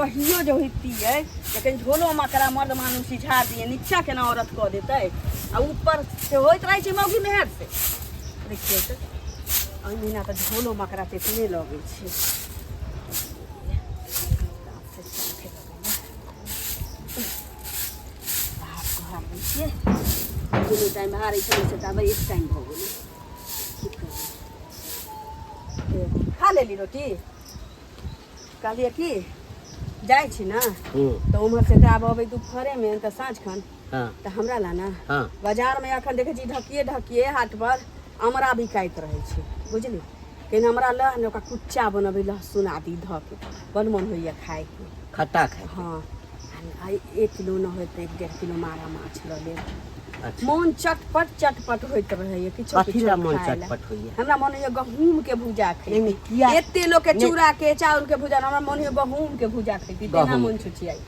कहियो जो होती है लेकिन झोलो मकरा मर्द मानुष सिझा दिए नीचा केना औरत कह देते आ ऊपर से होइत रहे छै मौगी मेहर से देखिए तो महीना तो झोलो मकरा तेतने लगे छै टाइम हारे छै से तब एक टाइम हो गेलै खा लेली रोटी कहलिए कि जाए छी ना तो उम्हर से आब अबै दुपहरे में तो साँझ खन तो हमरा ला ना बाजार में अखन देखे छी ढकिए हाट पर अमरा बिकाइत रहे छै बुझली लेकिन हमरा ला ने ओकरा कुच्चा बनबै लहसुन आदि धऽ के बड़ मन होइए खाए के खट्टा खाए हाँ 1 किलो न होय तो 1.5 किलो मारा माछ ल लेब मन चटपट होइत रहे किछो किछो मन चटपट होइए हमरा मन होइए गहूम के भुजा खाई एते लोग के चूड़ा के चाउर के भुजा हमरा मन होइए गहूम के भुजा खाई तेना मन छुछियाई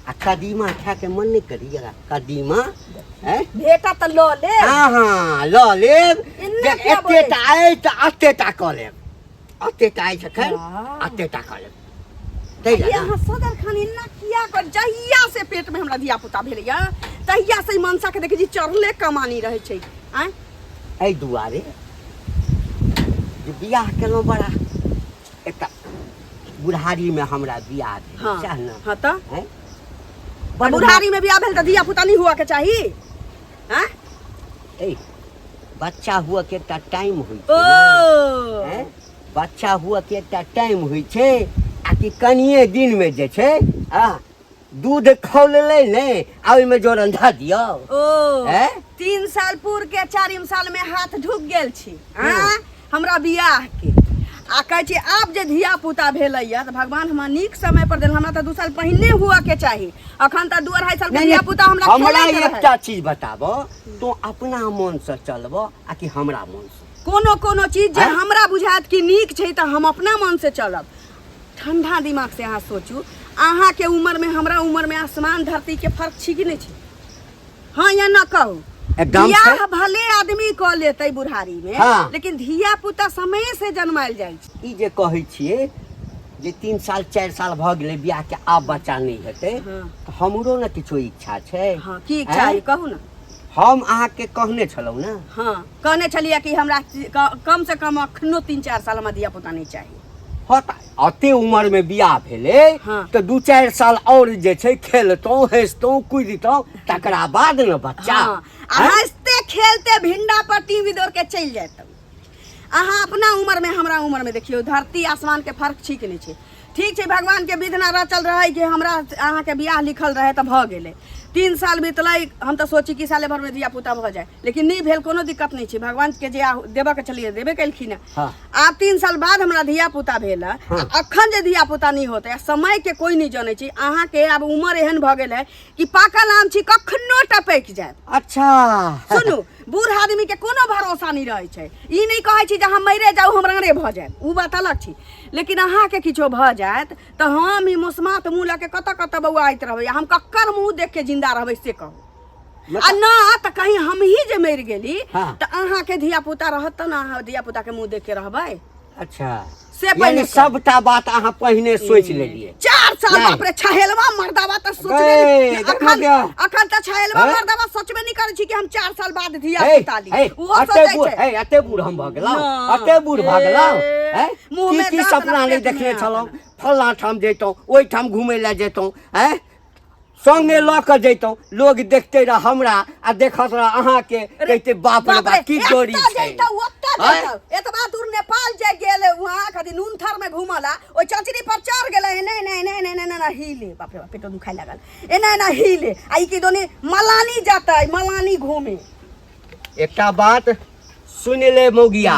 आ कदीमा खा के मन नहीं करिएगा कदीमा बेटा तो लो ले हाँ लो ले एतेटा आए तो अतेटा क लेब अतेटा आए छखन अतेटा क लेब यहाँ सदर खान इन्ना किया कर जहिया से पेट में हमरा धिया पुता भेलैया तहिया से मनसा के देखे जी चढ़ले कमानी रहे छै एहि दुआरे जे बियाह केलहुँ बड़ा एकटा बुढ़ारी में हमरा बियाह भेल हाँ तो बुढ़ारी में बियाह भेल तो धिया पुता नहीं हुआ के चाहिए बच्चा हुआ के एकटा टाइम होइ छै बच्चा हुआ के एकटा टाइम होइ छै आ कि कनिए दिन में जे छै दूध खौलले ने आ ओइ में जोरन धा दियो 3 साल पूर के 4 साल में हाथ ढुक गेल छी हमरा बियाह के आ कहे छी आब जे धिया पुता भेलैया तो भगवान हमरा नीक समय पर देल हमरा तो 2 साल पहले हुआ के चाहिए अखन तो 2-2.5 साल के धिया पुता हमरा एकटा चीज बताबो तो अपना मन से चलबो आ कि हमरा मन से कोनो चीज जे हमरा बुझात कि नीक छै त हम अपना मन से चलब ठंडा दिमाग से अहाँ सोचू अहाँ के उम्र में हमरा उम्र में आसमान धरती के फर्क छी कि नहीं छी हाँ या ना कहू बियाह भले आदमी क लेते बुढ़ारी में लेकिन धिया पुता समय से जन्मायल जाय छै ई जे कहै छियै जे 3 साल 4 साल भ गेलै बियाह के आब बच्चा नहीं हेतै त हमरो न किछो इच्छा छै हां की इच्छा है कहू ना हम अहाँ के कहने छलौ ना हां कहने छलिए कि हमरा कम से कम अखनो 3-4 साल में धिया पुता नहीं चाहिए अते उम्र में बियाह भेले तो 2-4 साल और जे छै खेलतौ हंसतौ कूदतौ तकरा बाद न बच्चा हंसते खेलते भिंडा पर टीवी दौड़ के चल जातौ अहाँ अपना उम्र में हमरा उम्र में देखियो धरती आसमान के फर्क छी कि नहीं छै ठीक छै भगवान के विधना रचल रहे कि हमरा अहाँ के बियाह लिखल रहे त भ गेले 3 साल बीतलै हम तो सोची कि साले भर में धिया पुता भ जाए लेकिन नहीं भेल कोनो दिक्कत नहीं छै भगवान के जे देबा के चलिए देबे केलखिन आब 3 साल बाद हमरा धिया पुता भेल अखन जे धिया पुता नहीं होते समय के कोई नहीं जाने छी अहाँ के अब उम्र एहन भ गेल है कि पाकल आम छी कखनो टपक जाए अच्छा सुनू बूढ़ आदमी के कोनो भरोसा नहीं रहे छै ई नहीं कहै छी जे हम मरे जाऊ हमरा रे भ जाए उ बात अलग छी लेकिन अहाँ के किछो भ जात त हम ई मुस्मात मुँह के कत बौआइत रहबै हम कक्कर मुँह देख के जिंदा रहबै से कहू आ ना त कहीं हम ही जे मर गेली त अहाँ के धिया पुता रहत त ना अहाँ धिया पुता के मुँह देख के रहबै अच्छा से पहले सबटा बात अहाँ पहिने सोच लेलिए 4 साल बाप रे छहेलवा मर्दावा त सोचबे अखन त छहेलवा मर्दावा सोचबे नहीं करै छी कि हम 4 साल बाद धिया पुता ली वो सोचै छै अते बूढ़ हम भ गेलौ अते बूढ़ भ गेलौ की सपना नहीं देखने छलौ फल्ला ठाम जैतौ ओइ ठाम घुमै ले जैतौ संगे ल के जैतौ लोग देखते रह हमरा आ देखत रह अहाँ के कहते बाप रे बाप की जोड़ी छै एतबा दूर नेपाल जे गेले वहां कदी नूनथर में घुमला ओ चचरी पर चढ़ गेले नहीं हिले बाप रे बाप पेट दुखाय लागल नहीं हिले आई की दोनी मलानी जाता मलानी घूमे एकटा बात सुन ले मौगिया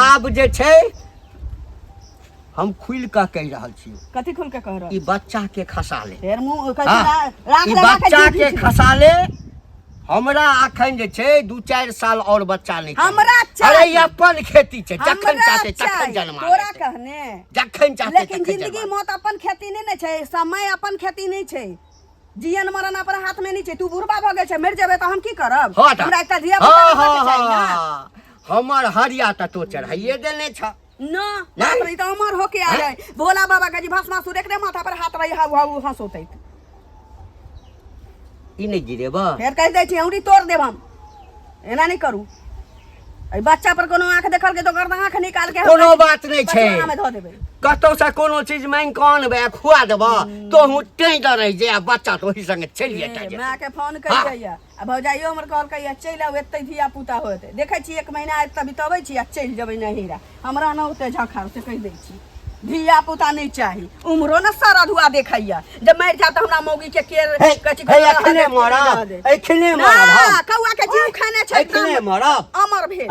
आब जे छै हम खुल के कह रहल छी कथि खुल के कह रहल ई बच्चा के खसा ले फेर मुंह राख ई बच्चा के खसा ले हमरा अखन जे छै 2-4 साल और बच्चा नहीं हमरा अरे अपन खेती छै जखन चाहते तखन जन्मा तोरा कहने जखन चाहते लेकिन जिंदगी मौत अपन खेती नहीं छै समय अपन खेती नहीं छै जीवन मरण अपन हाथ में नहीं छै तू बुढ़बा भ गेल छै मर जेबे त हम की करब हमरा एकटा धिया पुता के चाहिए ना हमर हरिया त तो चढ़ाइए देने छ ना बाप रे, तो अमर होके आ जाए भोला बाबा का जी भस्मासुर एकरे माथा पर हाथ रही हाउ हाउ हंसोतै ई नहीं गिरेबा फेर कह दै छी औरी तोड़ देब हम एना नहीं करू ए बच्चा पर कोनो आंख देखल के तो कर आंख निकाल के कोनो बात नहीं छै में धो देबै कतौ से कोनो चीज मांग कान बे खुआ देबा तो हूं टें द रह जे बच्चा तो ओही संगे चल जेता मां के फोन कर दैया आ भौजाइयो हमर कहल कहिया चल आउ एतै धिया पुता होते देखै छी 1 महीना एतै बितबै छी आ चल जेबै नहिरा हमरा न ओते झखार से कह दै छी धिया पुता नहीं चाही उम्रो न सारा धुआ देखैया जब मर जा त हमरा मौगी के कची एखने मरब हां कौआ के जीव खाने छै एखने मरब अमर भेल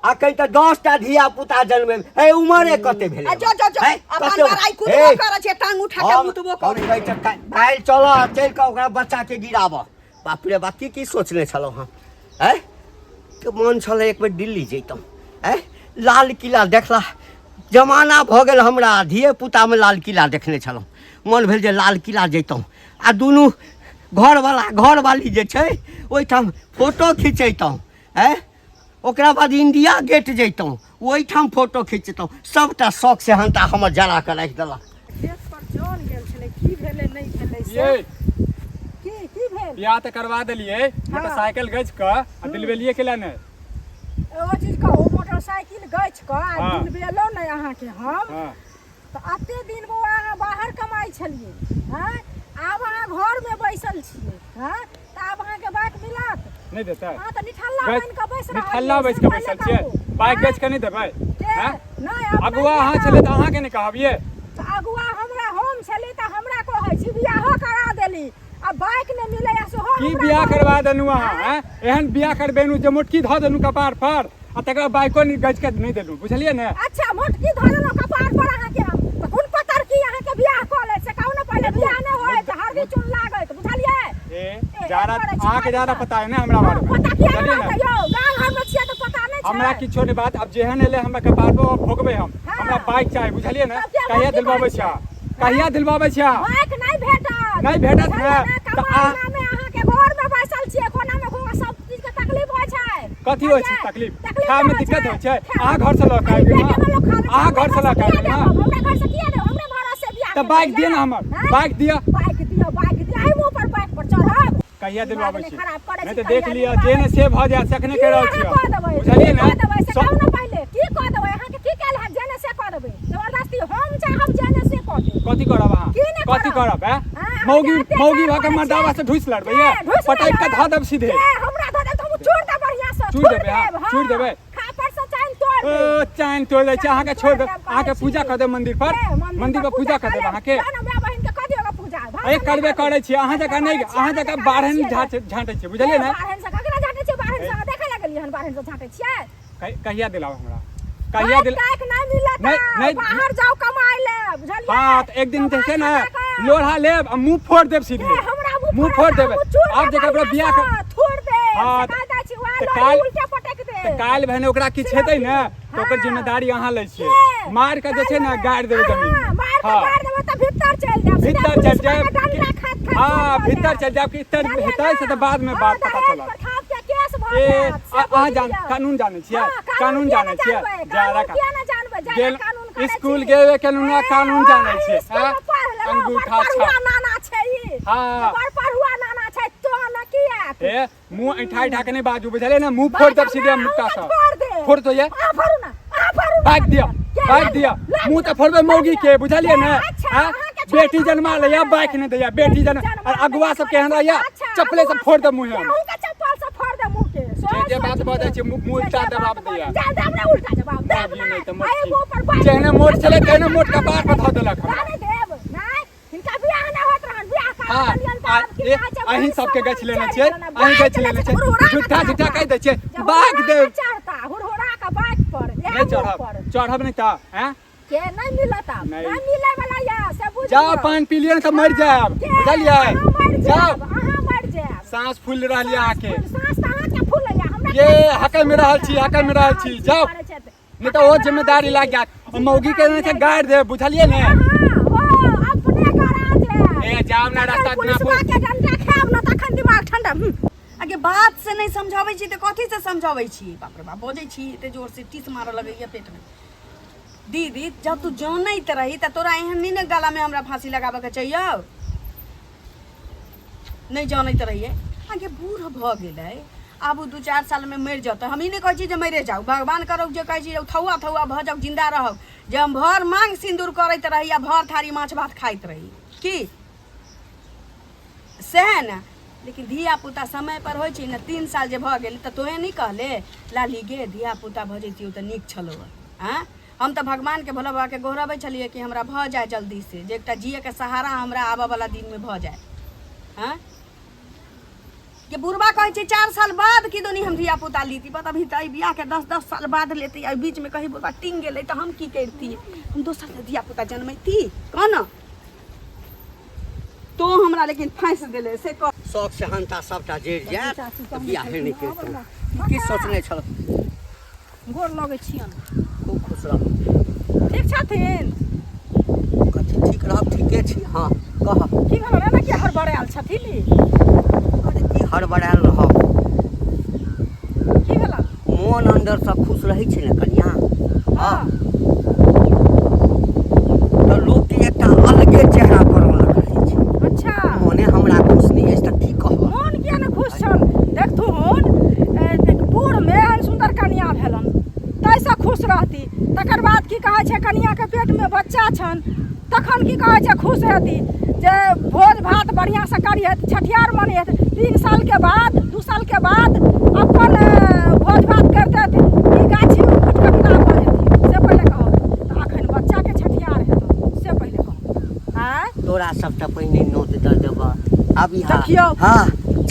आ कहीं तो 10टा धिया पुता जन्मे है उमरे कते भेले जो अपन बड़ाई कुदबो करे छै टांग उठा के मुतबो करे काल चलो चल के ओकरा बच्चा के गिराब बाप रे बाप की सोचले छलो हम हैं के मन छले एक बेर दिल्ली जइतौ हैं लाल किला देखला जमाना भ गेल हमरा धिये पुता में लाल किला देखने छलो मन भेल जे लाल किला जइतौ आ दुनू घर वाली जे छै ओइ ठाम फोटो खिचैतौ हैं ओकरा बाद इंडिया गेट जैतौ ओइ ठाम फोटो खिंचतौ सबटा शौक से हंता हमर जला के राख देला देश पर जान गेल छले की भेले नहीं भेले से ये की भेल बियाह त करवा देलिए मोटरसाइकिल गज क आ दिलवेलिए केला ने ओ चीज का ओ मोटरसाइकिल गछ क आ दिलवेलो नै अहाँ के हम त अते दिन वो अहाँ बाहर कमाई छलिए हैं आब अहाँ घर में बैसल छिए हैं त आब अहाँ के बात मिलत नहीं देता हां त निठल्ला बन के बैस रहल निठल्ला बैस के बैसल छिए बाइक गज के नहीं देबै हैं नहीं अगुआ अहाँ छले त अहाँ के नहीं कहबिए त अगुआ हमरा हम छली त हमरा कहै छी बियाह करा देली आ बाइक ने मिले या सेहो की बियाह करवा देनु अहाँ हैं एहन बियाह करबेनु जे मोटकी ध देनु कपार पर आ तकर बाइको नहीं गज के नहीं देनु बुझलिए ने अच्छा मोटकी ध देनु कपार पर अहाँ के हम त कोन पतर की अहाँ के बियाह क ले से कहू न पहले बियाह ने होय त हरदी चुन लागत बुझलिए ए जारा अहाँ के ज्यादा पता है ना हमरा बारे में पता किया ना यो गांव घर में छिया त पता नहीं हमरा किछो ने बात अब जेहन एले हमरा कपार पर भोगबे हम हमरा बाइक चाहिए बुझलिए ना कहिया दिलवाबै छिया कहिया दिलवाबै छिया बाइक नहीं भेटत नहीं भेटत है त अहाँ में अहाँ के घर में बैसल छिए कोना में घुमा सब चीज के तकलीफ होय छै कथी होय छै तकलीफ खा में दिक्कत होय छै अहाँ घर से ल के आबि अहाँ घर से ल के आबि हमरा घर से किया दे हमरे घर से बियाह त बाइक दिय ना हमर बाइक दिय आई मुंह पर बाइक पर चढ़ब कहिया दिलवाबै छी नहीं त देख लिया जेने से भ जाय सकने के रहल छी बुझलिए ना सब न पहले की क देबै अहाँ के की कैल है जेने से क देबै जबरदस्ती हम चाहब जेने से क देबै कथी करब अहाँ कथी करब है मौगी भाके मर्दावा से ढुस लड़बै ये पटाई के ध देब सीधे हमरा ध देब हम छोड़ देब बढ़िया से छोड़ देबै छोड़ देबै खापर से चैन तोड़ ओ चैन तोड़ दै छै अहाँ के छोड़ देब अहाँ के पूजा कर देब मंदिर पर पूजा कर देब अहाँ के हमरा बहिन के क दियो पूजा ए करबे करै छी अहाँ जका नहीं अहाँ जका बारहन झांटे छी बुझलिए ना बारहन से ककरा झांटे छी बारहन से देखे लगलिए हन बारहन से झांटे छियै कहिया दिलाओ हमरा कहिया दिल नहीं मिलत नहीं बाहर जाओ कमाई ले बुझलिए हां त एक दिन जैसे ना लोढ़ा लेब आ मुंह फोड़ देब सीधे मुंह फोड़ देब आप जका ओकरा बियाह छोड़ दे हां दादा छी वाला उल्टा पटक दे त काल भने ओकरा किछ हेतै ना त ओकर जिम्मेदारी अहाँ लै छियै मार के जे छै ना गाड़ देबै जमीन मार के गाड़ देबै त भीतर चल जाब भीतर चल जाब हां भीतर चल जाब कि इतर हेतै से त बाद में बात पता चलत ए अहाँ जान कानून जानै छियै कानून जानै छियै ज्यादा कानून स्कूल गेबे केलु ना कानून जानै छियै अंगूठा छा नाना छै ई हां पर पढ़ुआ नाना छै तो न किया ए मुंह ऐठा ऐठा के नहीं बाजू बुझले ना मुंह फोड़ देब सीधे मुक्का से फोड़ तो ये आ फरू ना बाइक दिया मुंह त फोड़बे मौगी के बुझलिए ना हां बेटी जन्मा ले बाइक नहीं दैया बेटी जन और अगुआ सब केहन रहया चप्पले से फोड़ दे मुंह में मुंह के चप्पल से फोड़ दे मुंह के जे बात बजै छै मुंह उल्टा जवाब दैया हमरा उल्टा जवाब देब नहीं त जेहने मोट चले तेहने मोट का बार पर ध देलक हम नहीं देब नहीं इनका बियाह न होत रहन बियाह कर अहीं सबके गछ लेने छियै अहीं गछ लेने छियै झूठा कह दै छियै बाइक दे चढ़ता हुरहुरा का बाइक पर नहीं चढ़ब नहीं त हैं के नहीं मिलता नहीं मिले वाला या से बुझ जाओ पान पी लिया त मर जाब बुझलिए जाओ अहाँ मर जाब सांस फूल रहल अहाँ के सांस त अहाँ के फूल या हमरा ये हकल में रहल छी जाओ नहीं तो वो जिम्मेदारी लाग जात मौगी के ने गाड़ दे बुझलिए ने अपने करा दे ए जाओ ना रास्ता पुलिस के डंडा खाब ना तखन दिमाग ठंडा आगे बात से नहीं समझाबै छी त कथि से समझाबै छी बाप रे बाप बजै छी एते जोर से टीस मारऽ लगैया पेट में दीदी जब तू जानत रही त तोरा एहन नहीं न गला में हमरा फांसी लगावे के चाहिए नहीं जानत रहिए आगे बूढ़ भ गेलै आब 2-4 साल में मर जाता हम ही नहीं कहै छी जे मरे जाऊ भगवान करो जे कहै छी थौआ थौआ भ जाऊ जिंदा रहब जे हम भर मांग सिंदूर करैत रही या भर थारी माछ भात खाइत रही की सह न लेकिन धिया पुता समय पर होइ छै न 3 साल जे भ गेल त तोहे नहीं कहले लाली गे धिया पुता भ जैतियौ त नीक छलो हां हम तो भगवान के भोला बाबा के गोहराबै छलिए कि हमरा भ जाए जल्दी से जे एकटा जिए के सहारा हमरा आबे वाला दिन में भ जाए हां ये बुढ़वा कहे छै 4 साल बाद की दोनी हम धिया पुता लीती पता भी त बियाह के 10-10 साल बाद लेती आ बीच में कहीं बुढ़वा टिंग गेलै त हम की करती हम दोसर से धिया पुता जन्मैती कौन तो हमरा लेकिन फांस देले से शौक से हंता सबटा जड़ जाए बियाह नहीं करतो की सोचने छल गोर लगे छियन खूब खुश रह ठीक छथिन कथी ठीक रहब ठीके छी हां कह की भेल ना कि हड़बड़े आल छथिन अरे की हड़बड़ायल रहब की भेल मोन अंदर से खुश रही छै न कन्या हां तो लोग के एकटा अलगे चेहरा पर रहे छै अच्छा मोने हमरा खुश नहीं है त की कहब मोन किया न खुश छन देखथुन बूढ़ में एहन सुंदर कन्या भेलन तैसे खुश रहती तकर बाद की कहै छै कन्या के पेट में बच्चा छन तखन की कहै छै खुश रहती जे भोज भात बढ़िया से करियत छठियार मनियत 3 साल के बाद 2 साल के बाद अपन भोज भात करते ई गाछी उठ के विदा भ जेती से पहले कहो त अखन बच्चा के छठियार हेतौ से पहले कहो हां तोरा सबटा पहिने नोट द देबा अब देखियौ। हां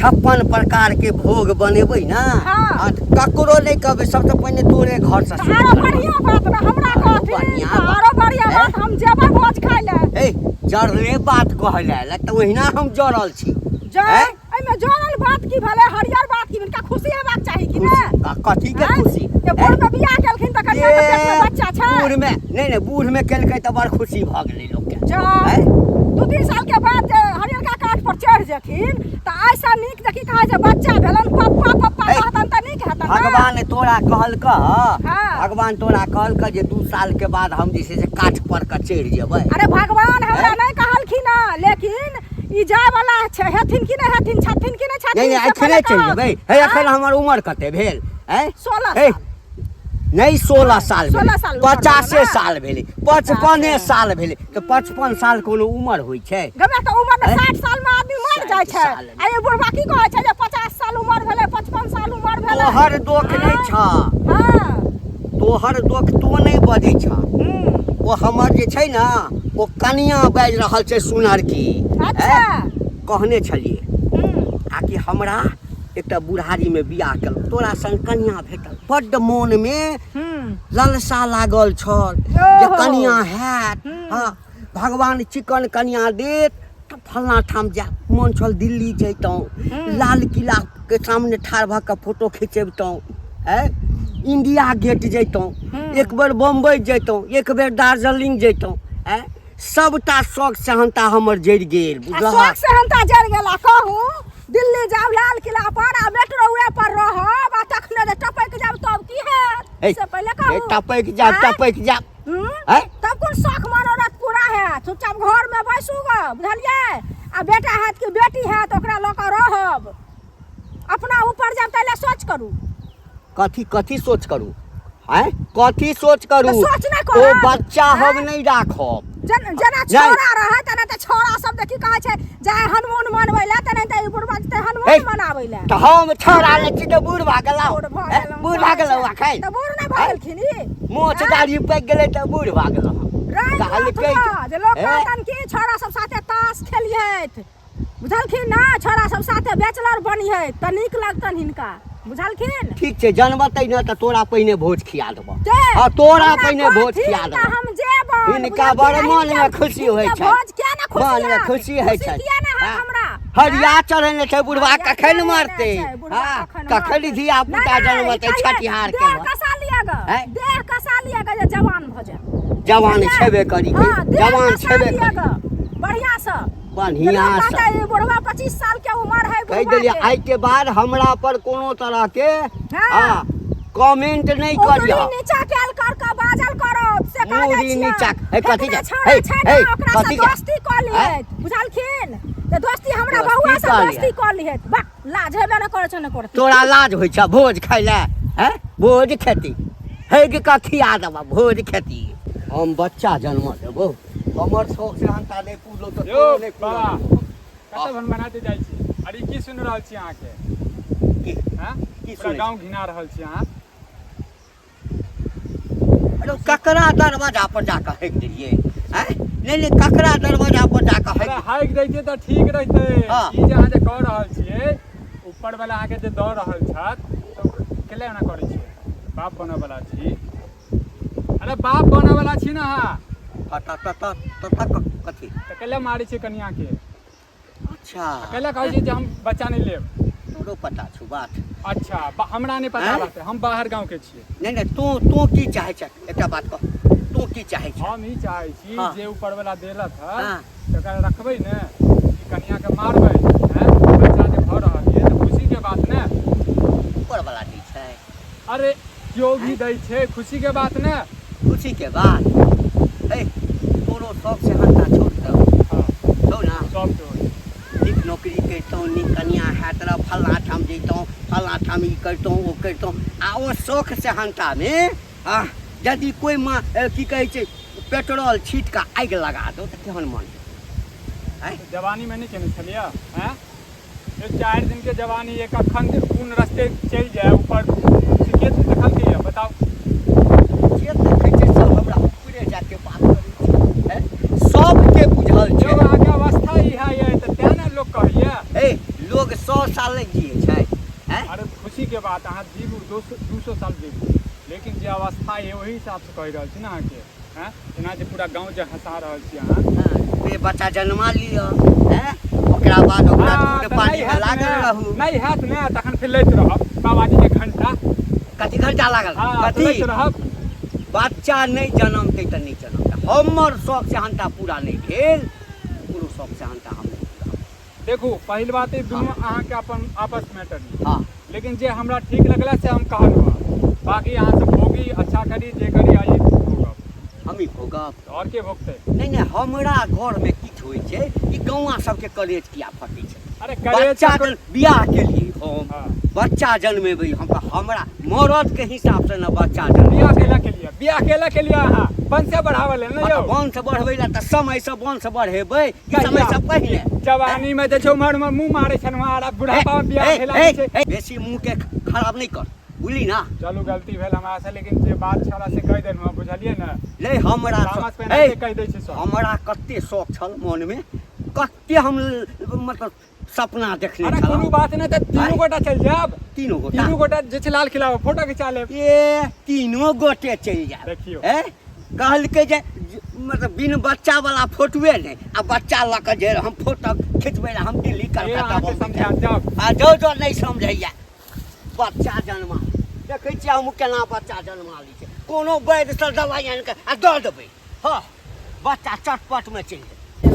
56 प्रकार के भोग बनेबै ना हाँ। ककरो नहीं कहबै सबसे पहिने तोरे घर से आरो बढ़िया बात ना हमरा कहथिन आरो बढ़िया बात हम जेबै भोज खाय ले ए जरले बात कहले ल त ओहिना हम जरल छी जय एमे जोरल बात की भले हरियर बात की इनका खुशी हेबाक चाही कि ने कथी के खुशी ये बूढ़ में बियाह केलखिन त कन्या के पेट में बच्चा छै बूढ़ में नहीं बूढ़ में केलकै त बड़ खुशी भ गेलै लोग के जय 2-3 साल के बाद हरियर का काट पर चढ़ जेथिन त ऐसा नीक देखि कहे जे बच्चा भेलन पप्पा पप्पा कहतन त नीक हेतन भगवान तोरा कहल क हाँ। भगवान तोरा कहल क जे 2 साल के बाद हम जे से काठ पर क चढ़ जेबै अरे भगवान हमरा नहीं कहलखिन लेकिन ई जाय वाला छै हेथिन कि नहीं हेथिन छथिन कि नहीं छथिन नहीं अखने चल जेबै हे अखन हमर उम्र कते भेल हैं 16 हे साल नहीं 16 साल 16 साल 50 साल भेलै 55 साल भेलै तो 55 साल कोनो उम्र होइ छै गमे त उम्र में 60 साल में आदमी मर जाय छै 60 साल। आ ये बुढ़वा की कहै छै जे 50 साल उम्र भेलै 55 साल उम्र भेलै तोहर दोख नहीं छ हां तोहर दोख तो नहीं बजै छ ओ हमर जे छै ना ओ कनिया बाज रहल छै सुनर की अच्छा कहने छलिए आकि हमरा एकटा बुढ़ारी में बियाह केलौ तोरा संग कन्या भेटल बड्ड मोन में लालसा लागल छल जे कन्या हैत हां भगवान चिकन कन्या देत त फलना ठाम जा मोन छल दिल्ली जैतौ लाल किला के सामने ठाड़ भ के फोटो खिचेबतौ इंडिया गेट जैतौ एक बार बम्बई जैतौ एक बेर दार्जिलिंग जैतौ सबटा शौक सहनता हमर जड़ गेल बुझलह शौक सहनता जड़ गेला कहू दिल्ली जाब लाल किला पर आ मेट्रो वे पर रहब आ तखने जे टपक जाब तब की हैत से पहले कहू टपक जा तब कोन शौक मनोरथ पूरा है चुपचाप घर में बैसू ग बुझलिए आ बेटा हैत कि बेटी हैत ओकरा ल के रहब अपना ऊपर जब तले सोच करू कथी सोच करू हैं कथी सोच करू सोच नहीं ओ करब। बच्चा हम नहीं राखब जना छोरा रहे तना त छोरा सब देखि कहै छै जाय हनुमान मनबै ला तना त बुढ़वा ते हे, हनुमान मनाबै ला त हम छोरा ले छी त बूढ़ भागला बूढ़ भागला अखन त बूढ़ नहीं भगलखिन ई मोछ दाढ़ी पक गेलै त बूढ़ भागला जे लोग कहतन कि छोरा सब साथे ताश खेलियत बुझलखिन ना छोरा सब साथे बैचलर बनियत त नीक लगतन हिनका बुझलखिन ठीक छै जनमतै न त तोरा पहिने भोज खिया देबो के? हां तोरा हमरा पहिने भोज कहथिन खिया त देबो हम जेबन हिनका बड़ मन में खुशी होइ छै भोज किया ना खुशी मन में हैत? खुशी होइ छै किया ना हैत हमरा हरिया चढ़ने छै बुढ़वा हरिया कखन चढ़ने मारते छै, बुढ़वा हां कखन कखन मारते। धिया पुता नहीं, जनमतै कहिया छठिहार के देह कसा लिया ग हैं? देह कसा लिया ग जे जवान भ जाए जवान बुझलियै? छेबे करी हाँ, देह जवान कसा छेबे लिया करी ग बढ़िया से बढ़िया से बुढ़वा 25 साल के उम्र है कह देलिए आई के बाद हमरा पर कोनो तरह के हाँ। हां कमेंट नहीं करियो नीचा केल कर के बाजल करो से से कह दै मुरी छियै नीचा हे कथी इतना के छोड़ा छै ने ओकरा से कथी के दोस्ती क लिहैत बुझलखिन त दोस्ती हमरा दोस्ती बौआ से क दोस्ती क लिहैत बा लाज हेबे न करै छै न करती तोरा लाज होइ छ भोज खाइ ले हैं भोज खेती हे के कखिया देबा भोज खेती हम बच्चा जन्म देबो हमर शौक से हंता नहीं पूलो तो यो नहीं बाबा पूलो कतऽ भन बनाते जाइ छी अरे की सुन रहल छी अहाँ के की हैं की पूरा सुनै गांव घिना रहल छी अहाँ अरे ककरा दरवाजा पर जाकर हेक दिए हैं नहीं ककरा दरवाजा पर जाकर अरे हेक हाइक दैते तऽ ठीक रहते हाँ। ई जे अहाँ जे कह रहल छियै ऊपर वाला अहाँ के जे दऽ रहल छत तऽ केले एना करै छियै बाप बनऽ वाला छी अरे बाप बनऽ वाला छी ना अहाँ कथी तऽ केले मारै छियै कनिया के अच्छा केले कहै छियै जे हम बच्चा नहीं लेब तोरो पता छौ बात अच्छा हमरा नहीं पता हैं? बात हम बाहर गांव के छियै नहीं तू की चाहे छ एकटा बात कह तू की चाहे छ हम ई चाहै छी हाँ। जे ऊपर वाला देलक है हाँ। तकरा रखबै ने कि कनिया के मारबै हैं बच्चा जे भऽ रहल है तऽ खुशी के बात ने ऊपर वाला दी छै अरे केओ भी दै छै खुशी के बात ने खुशी के बात ए तोरो शौक से हंता छोड़ दो हाँ छौ ना सब तो नीक नौकरी करितहुँ नीक कनिया है तरह फल्ला ठाम जैतहुँ फल्ला ठाम ई करितहुँ ओ करितहुँ आ ओ शौक से हंतामे यदि कोई माँ की कहै छै पेट्रोल छीट कऽ आगि लगा दो तऽ केहन मन हैं जवानी में नहीं केने छलियै हैं ये 4 दिन के जवानी एक अखन कोन रास्ते चल जाए ऊपर सिकेत देखल के बताओ जे देखै छै सब हमरा ऊपरे जाके बात करै छै हैं सबके बुझल जो छै अहाँ के अवस्था ई है तऽ तें ने लोग कहैया ए लोग 100 साल जियै छै हैं अरे खुशी के बात अहाँ जीबू 200 साल जीबू लेकिन जे अवस्था है वही हिसाब से कह रहल छी ना अहाँ के हैं एना जे पूरा गांव जे हंसा रहल छी अहाँ बे बच्चा जन्मा लिअ हैं ओकरा बाद ओकरा दूध पानी में लागल रहू नहीं हैत ने तखन फिर लैत रहब बाबाजी के घंटा कथी घंटा लागल हाँ कथी लैत रहब बच्चा नहीं जन्मते तऽ नहीं जन्मते हमर शौक से हंता पूरा नहीं भेल पूरा शौक से हंता हम नहीं पूरा देखू पहिल बात ई दुनू अहाँ के अपन आपस मैटर नहीं हाँ लेकिन जे हमरा ठीक लगला से हम कहलहुँ बाकी अहाँ सब भोगी अच्छा करी जे करी आइए भोगब हम ही भोगब और के भोगतै नहीं हमरा घर में किछु होइ छै ई गौआ सबके कलेज किया फटै छै अरे करे बच्चा जन बियाह के लिए हम हाँ। बच्चा जन्मेबै हमरा मरद के हिसाब से न बच्चा बियाह जन्मेबै केला के लिए अहाँ वंश बढ़ावऽ लेल ने यौ वंश बढ़बै ला तऽ समय से वंश बढ़ेबै कि समय से पहिले जवानी में जे छै उमर में मुंह मारै छै वहाँ बुढ़ापा में बियाह केला छै बेसी मुंह के खराब नहीं कर बुझली ना चलू गलती भेल हमरा से लेकिन जे बात छला से कह देलहुँ बुझलियै ने ले हमरा तामस पहिने से कह दै छै सब हमरा कते शौक छल मन में कते हम मतलब सपना देखने अरे कोनो छलहुँ बात नहीं तऽ तीनों गोटा चल जाब तीनों गोटा जे छै लाल किला फोटो खिंचा लेब ये तीनों गोटे चलि जाए देखियौ कहलकै जे मतलब बिन बच्चा वाला फोटोए नहीं आ बच्चा लऽ कऽ जे हम फोटो खिंचबै हम दिल्ली कलकत्ता अहाँके समझा जाब आ जो नहीं समझैया बच्चा जन्मा देखै छियै हम केना बच्चा जन्मा लै छै कोनो वैद्य से दवाई आनि कऽ आ दऽ देबै हाँ बच्चा चटपट में चलि जेतै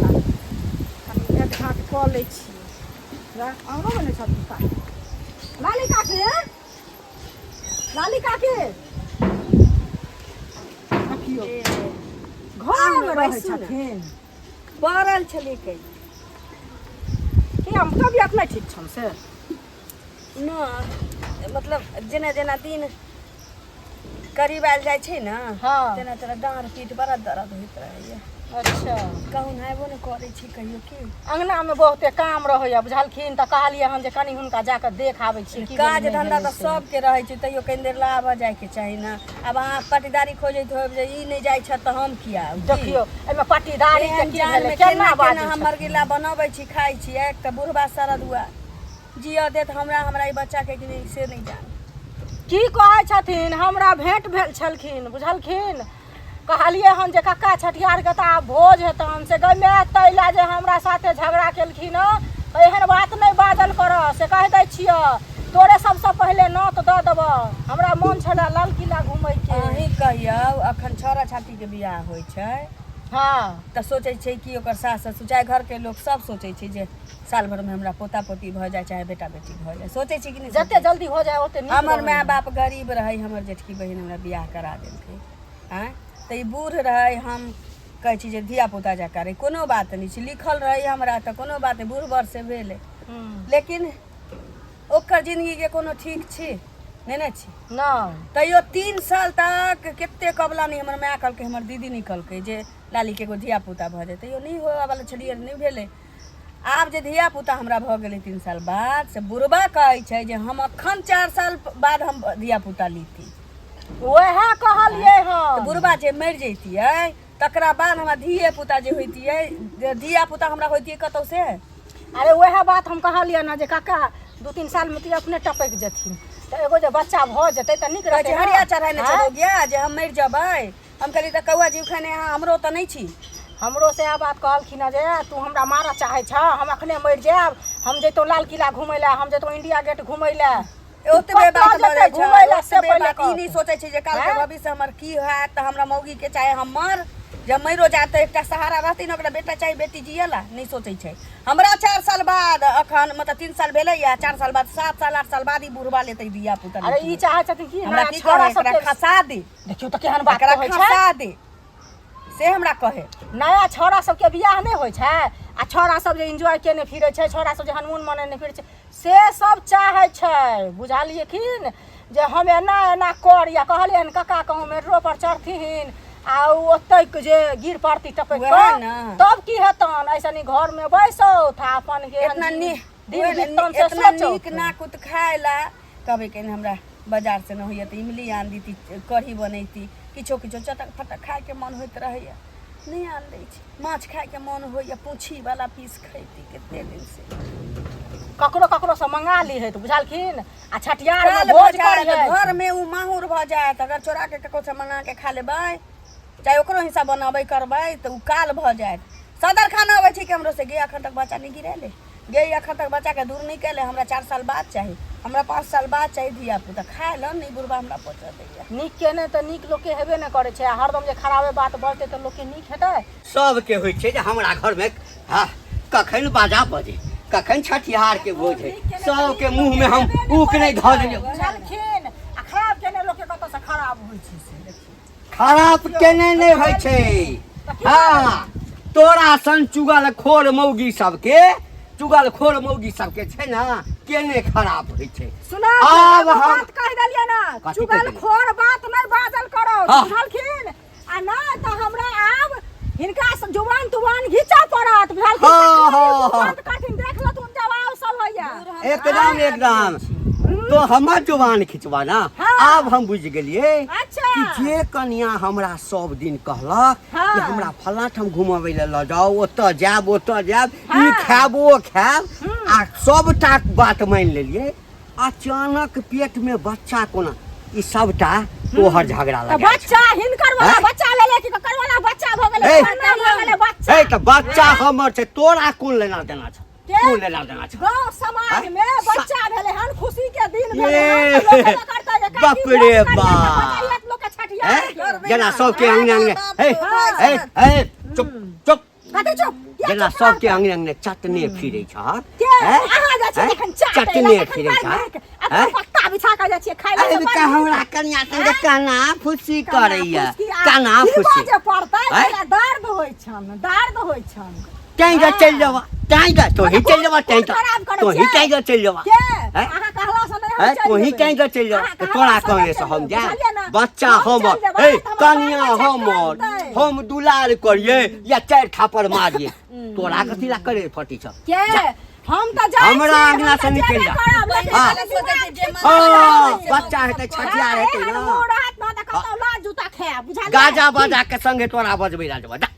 कनी एक हाथ कऽ लै छियै औरो बनै छथिन लाली काकी देखियौ घर में रहै छथिन पड़ल छली कई कि हम तबियत नहीं ठीक छन से न मतलब जेना जेना दिन करीब आयल जाइ छै ने हाँ। तेना तेना डाँड़ पीठ बड़ा दर्द होइत रहैया अच्छा कहूँ नहेबो नहि करै छी कहियो की अंगना में बहुते काम रहैया बुझलखिन तऽ कहलियै हम जे कनी हुनका जाके देख आबै छी की काज भेलै, धंधा नहि तऽ भेलै से। सबके रहै छै तैयो कनि देर लाबऽ जायके चाही ने अब अहाँ पटीदारी खोजैत होब जे ई नहि जाइ छथि तऽ हम किया आउ? की? देखियो एमे पट्टीदारी के एहन की जान भेलै में केना केना बाजै केना हम छथिन? मरगिला बनबै छी खाइ छी एक तऽ बुढ़बा सरदुआ जिया देत हमरा ई बच्चा के कि नहीं से नहीं जान की कहै छथिन हमरा भेंट भेल छलखिन बुझलखिन कहलियै हन जे कक्का छठियार के तऽ आब भोज हेतन से गमे तैला जे हमरा साथे झगड़ा केलखिन हँ एहन बात नहीं बाजल कर से कह दै छिय तोरे सबसे पहले नौत दऽ देबऽ हमरा मोन छलै लाल किला घूमै के अहीं कहियौ अखन छौड़ा छाती के बियाह होइ छै हाँ तऽ सोचै छै कि ओकर सास ससुर चाहे घर के लोग सब सोचै छै जे साल भर में हमरा पोता पोती भऽ जाए चाहे बेटा बेटी भऽ जाए सोचै छी कि नहीं जते जल्दी हो जाए ओते नीक हमर रहै। माय बाप गरीब रहे हमर जेठकी बहिन हमरा बियाह करा देलकै आँ तो ई बूढ़ रहे हम कहै छी जे धिया पुता जकाँ रहे कोनो बात नहीं छै लिखल रहे हमरा तो कोनो बात नहीं बूढ़ वर्ष से भेले लेकिन ओकर जिंदगी के कोनो ठीक छी नहीं ना छी नहीं तैयो 3 साल तक कते कबला नहीं हमर माय कहलकै हमर दीदी निकलकै जे लाली के एगो धिया पुता भ जेतै तैयो नहीं होए वाला छलियै नहीं भेले आब जे धिया पुता हमरा भ गेलै 3 साल बाद से बुढ़बा कहै छै जे हम अखन 4 साल बाद हम धिया पुता लीती वह कहलिए हम तो बुढ़बा जे मरि जैतियै तकरा बाद हमरा धिये पुता जे होइतियै धिया पुता हमरा होइतियै कतौ से अरे वह बात हम कहलिए ना जे काका 2-3 साल में तू अपने टपक जथिन तो एगो जे बच्चा भ जेतै त निक रहतै हरिया चढ़ाने चलो गया जे हम मरि जबै हम कहली त कौआ जीव खाने हमरो त नहीं छी हमरो से आ बात कहलखिन जे तू हमरा मारऽ चाहै छ हम अखने मरि जायब हम जैतौ लाल किला घुमै ला हम जैतौ इंडिया गेट घुमै ला ओतबे बात लड़ै छै घुमै ला से ओतबे पहिले बात ई नहीं सोचै छै जे काल के भविष्य हमर की होयत त हमरा मौगी के चाहे हमर जब मरो जात एकटा सहारा रहतै न ओकरा बेटा चाहे बेटी जियला नहीं सोचै छै हमरा 4 साल बाद अखन मतलब 3 साल भेलै या 4 साल बाद 7 साल 8 साल बाद ई बुढ़वा लेतै दिया पुता अरे ई चाहै छथिन कि हमरा की करे एकरा खसा दे देखियो त केहन बात एकरा कहै छै खसा दे से हमरा कहे नया छौड़ा सबके बियाह नहीं होइ छै आ छौड़ा सब जे एंजॉय केने फिरै छै छौड़ा सब जे हनुमान मनेने फिरै छै से सब चाहै छै बुझलिए खिन जे हम एना एना कर या कहलिए काका कहूँ मेट्रो पर चढ़थिन आ ओतै के जे गिर पड़ती टपक तब की हेतन ऐसनी घर में बैसो था अपन के इतना दिन इतना नीक नाकुत खायला कभी कहीं हमरा बाजार से न होइए तो इमली आन दीती कढ़ी बनैती किछो किछो चटक फटक खाए के मन होइत रहैया नहीं आन दै छी माछ खाए के मन होइया पूछी वाला पीस खैती कते दिन से ककरो ककरो से मंगा ली है तो बुझलखिन आ छठियार में काल भोज भ जाए करिए घर में उ माहुर भ जाए अगर चोरा के ककरो से मंगा के खा लेबै चाहे ओकरो हिस्सा बनाबै करबै तो उ काल भ जाए सदर खाना अबै छै कि हमरो से गे अखन तक बच्चा नहीं गिरेले गे अखन तक बच्चा के दूर नहीं कैले हमरा 4 साल बाद चाहिए हमरा 5 साल बाद चाहिए धिया पुता खाए ल नहीं बुढ़बा हमरा पहुंचा दैया नीक के नहीं तो नीक लोग के हेबे न करे छै हरदम जे खराबे बात बोलते तो लोग के नीक हेतै सबके होइ छै जे हमरा घर में कखन बाजा बजे कखन छठिहार के भोज है सबके मुंह में हम ऊक नहीं धऽ देलियै बुझलखिन आ खराब केने लोग के कतौ से खराब होइ छै से देखिए खराब केने नहीं होइ छै हाँ तोरा सन चुगल खोर मौगी सबके चुगल खोर मौगी सबके छै ना केने खराब होइ छै सुना आब हम बात कह देलिए ना कथी चुगल कहि देलियै? खोर बात नहीं बाजल करो हाँ। बुझलखिन आ ना तो हमरा आब हिनका जुबान तुबान घिचा पड़त बुझलखिन हाँ, हाँ, हाँ। कठिन देख लो तुम जवाब सब होइया एकदम एकदम तो हमर जुबान खिंचवा ना हाँ। आब हम बुझ गेलिए अच्छा कि जे कन्या हमरा सब दिन कहलक हाँ। कि हमरा फल्ला ठाम घुमाबै ले ल जाओ ओतऽ जायब ई हाँ। खायब ओ खायब आ सबटा बात मान लेलिए अचानक पेट में बच्चा कोना ई सबटा तोहर झगड़ा तो लगा बच्चा हिनकर वाला हैं? बच्चा लेले कि ककर वाला बच्चा भ गेलै ए। कन्या भ गेलै बच्चा ए त बच्चा हमर छै तोरा कोन लेना देना छै के? कोन लेना देना छै गांव समाज हैं? में बच्चा भेले हन खुशी के दिन ये। भेले हन तो लोग करता है बाप रे बाप। लोग के छठिया हैं? जेना सबके अंगने अंगने ए चुप चुप कते चुप जेना सबके अंगने अंगने चटने फिरै छ के अहाँ जा छी एखन चटने फिरै छ अब पत्ता बिछा के जा छी खाइ ले अरे का हमरा कन्या संगे काना फुसी करैया काना फुसी जे पड़तै हैं? ओकरा दर्द होइ छन तैं जा चल जावा तैं जा तो ही चल जावा तैं तो ही तैं जा चल जावा के हैं? अहाँ कहला से नहीं है हम चल तो ही जेबै। तैं जा चल जावा अहाँ तो कहला तोरा से कहले नहीं से चल हम जेबै, जा बुझलियै ने? बच्चा हम चल हमर जेबै, ए तऽ हमर कन्या बाल बच्चा हमर खेलतै। हम दुलार करिए या 4 थापर मारिए तोरा कथी ला करे फटी छ के हम तो जाय हमरा अंगना से निकल जा। हाँ। हाँ, बच्चा हेतै छठिया हेतै ना रात में त कतौ ला जूता खाय बुझलियै गाजा बाजा के संगे तोरा बजबै राजवा जा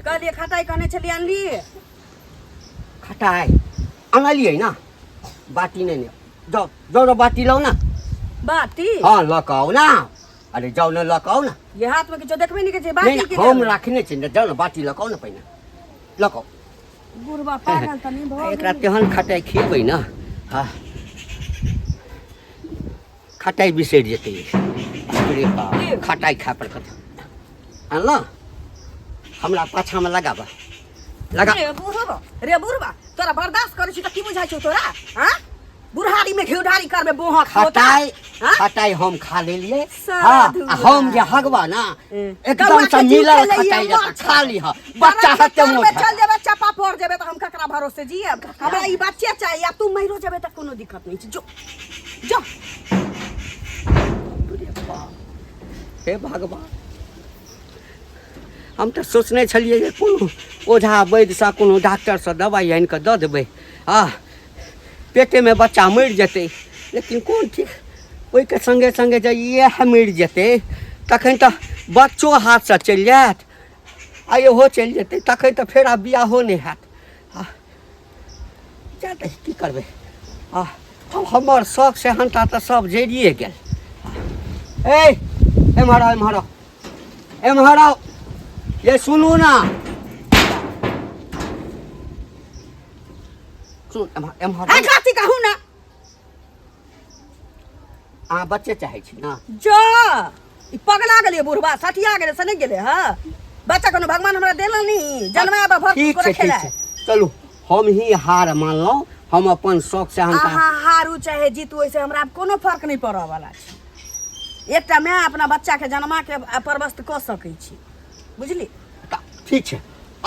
कहलिए खटाई कहने छलिए अनलिए खटाई अनलियै ना बाटी नहीं ने जाओ जाओ बाटी लाओ ना बाटी हाँ लकाओ ना अरे जाओ ना लकाओ ना ये हाथ में किछो देखबे नहीं के छै नहीं बाटी हम रखने छी ना जाओ ना बाटी लकाओ ना पहिने लकाओ बुढ़बा पागल त नहीं भ एकरा तेहन खटाई खिएबै ना हाँ खटाई बिसरि जेतै अरे बाप खटाई खाय पर कथी अनल हमरा पाछा में लगाबा लगा रे बुढ़बा तोरा बर्दाश्त करै छी त की बुझाइ छौ तोरा हां बुढ़ारी में घिउढारी करबे बोहा खटाई हाँ? खटाई हम खा लेलिए साधु हाँ हम जे हगवा ना एकदम कौआ से के मिलल चूके लिए खटाई जका माछ। खा लिह बच्चा बड़ा हते चक्कर में मोट चल जेबे चपा फोड़ जेबे तो हम ककरा भरोसे जियब हमरा ई बच्चे चाहिए या तू मरो जेबे त कोनो दिक्कत नहीं छै जो जो हे भगवान हम तो सोचने छलिए जे कोनो ओझा वैद्य सा कोनो डॉक्टर से दवाई आनि कऽ दऽ देबै पेटे में बच्चा मरि जेतै लेकिन कोन ठीक ओहिके संगे संगे जे इएह मरि जेतै तखन तऽ बच्चो हाथ से चलि जायत आ इहो चलि जेतै तखन तऽ फेर आब बियाहो नहि हैत जाते की करबै हमर शौक से हनता तऽ सब जरिए गेल एम्हर आओ एम्हर आओ एम्हर आओ ये सुनू ना सुन एम्हर आ काती कहू ना अहाँ बच्चे चाहै छी ना जो ई पगला गेलिए बुढ़वा सठिया गेले से नहीं गेले हां बच्चा कोनो भगवान हमरा देला नहीं जन्मा भर ठीक को छै रखेला ठीक छै चलू हम ही हार मानलहुँ हम अपन शौक से हनता अहाँ हारू चाहे जीतू ओइसे हमरा कोनो फर्क नहीं पड़ऽ वाला छै एकटा माय अपना बच्चा के जन्मा के परवस्त कऽ सकै छी बुझली ठीक छै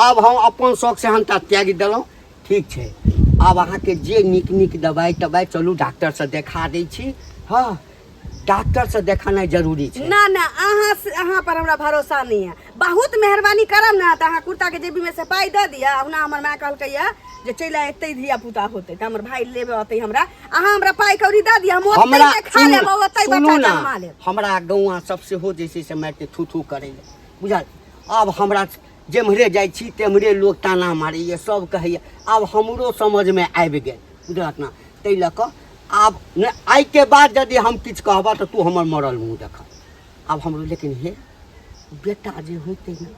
आब हम अपन शौक से हनता त्याग देलहुँ ठीक छै आब अहाँके जे नीक नीक दवाई तवाई चलू डॉक्टर से देखा दै छी हाँ डॉक्टर से देखाना जरूरी छै ना ना अहाँ पर हमरा भरोसा नहीं है बहुत मेहरबानी करब ना त अहाँ कुर्ता के जेबी में से पाई दऽ दिया ओना हमर माय कहलकै या जे चलि एतै धिया पुता होतै त हमर भाई लेबे अतै हमरा अहाँ हमरा पाई कौड़ी दऽ दिया हम ओतै के खा लेब ओतै बच्चा जन्मा लेब हमरा गौआ सब सेहो जे छै से मारिते थू थू करैए बुझल आब हमरा जेम्हरे जाइ छी तेम्हरे लोग ताना मारैए सब कहैए आब हमरो समझमे आबि गेल बुझलक ना ताहि लऽ कऽ आब ने आइ के बाद यदि हम किछु कहबा तऽ तू हमर मरल मुँह देखब आब हमरो लेकिन हे बेटा जे होइतै ने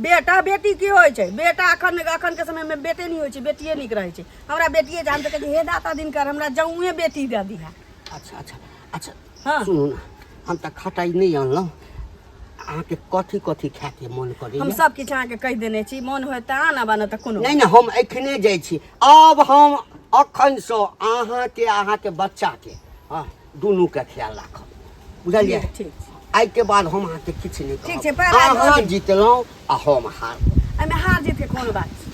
बेटा बेटी की होइ छै बेटा अखन के समय में बेटे नहीं होइ छै बेटिए नीक रहै छै हमरा बेटिए जान तक हे दाता दिनकर हमरा जौए बेटी दऽ दिहा अच्छा अच्छा अच्छा हाँ। सुनू ना हम तऽ खटाई नहीं अनलहुँ अहाँके कथी कथी खायके मन करैए हम सब किछु अहाँके कहि देने छी मन होय तऽ आना बना तऽ कोनो नहीं नहीं हम एखने जाइ छी अब हम अखन से अहाँके बच्चाके हाँ दुनूके ख्याल राखब बुझलिए ठीक छै आइ के बाद हम अहाँके किछु नहीं ठीक छै, कहब अहाँ जीतलहुँ आ हम हार एहिमे हार जीत के कोनो बात छै